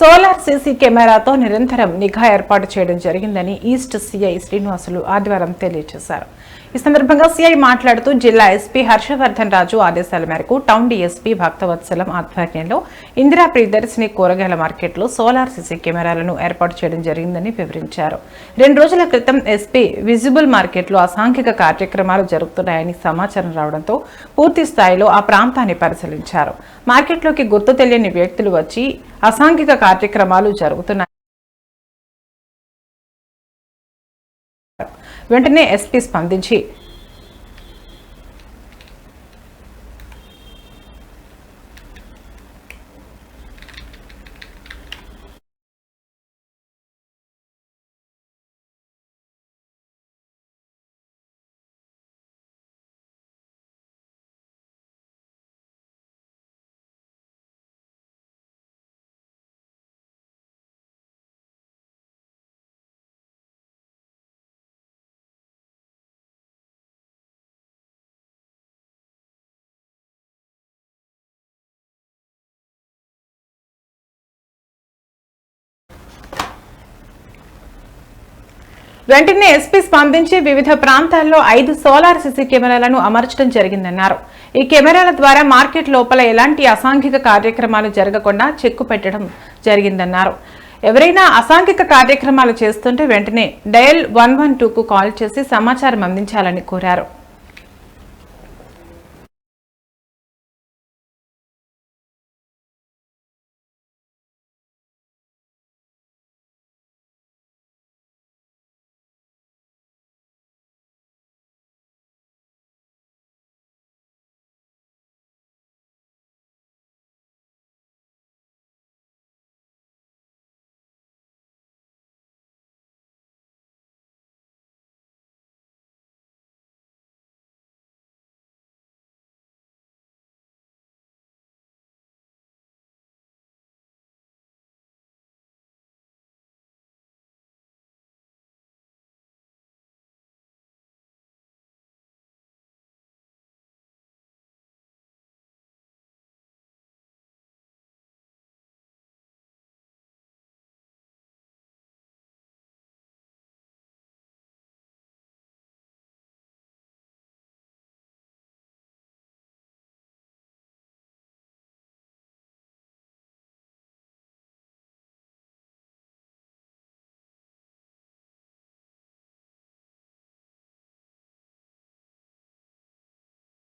Solar CC కెమెరాతో నిరంతరం నిఘా ఏర్పాటు చేయడం జరిగిందని ఈస్ట్ సిఐ శ్రీనివాసులు ఆదివారం తెలియజేశారు. ఈ సందర్భంగా సిఐ మాట్లాడుతూ జిల్లా ఎస్పీ హర్షవర్ధన్ రాజు ఆదేశాల మేరకు టౌన్ డీఎస్పీ భక్తవత్సలం ఆధ్వర్యంలో ఇందిరా ప్రియదర్శిని కూరగాయల మార్కెట్లో సోలార్ సీసీ కెమెరాలను ఏర్పాటు చేయడం జరిగిందని వివరించారు. 2 రోజుల క్రితం ఎస్పీ విజిబుల్ మార్కెట్లో అసాంఘిక కార్యక్రమాలు జరుగుతున్నాయని సమాచారం రావడంతో పూర్తి స్థాయిలో ఆ ప్రాంతాన్ని పరిశీలించారు. మార్కెట్లోకి గుర్తు తెలియని వ్యక్తులు వచ్చి అసాంఘిక కార్యక్రమాలు జరుగుతున్నాయి. వెంటనే ఎస్పీ స్పందించి వివిధ ప్రాంతాల్లో 5 సోలార్ సీసీ కెమెరాలను అమర్చడం జరిగిందన్నారు. ఈ కెమెరాల ద్వారా మార్కెట్ లోపల ఎలాంటి అసాంఘిక కార్యక్రమాలు జరగకుండా చెక్కు పెట్టడం జరిగిందన్నారు. ఎవరైనా అసాంఘిక కార్యక్రమాలు చేస్తుంటే వెంటనే డయల్ 112కు కాల్ చేసి సమాచారం అందించాలని కోరారు.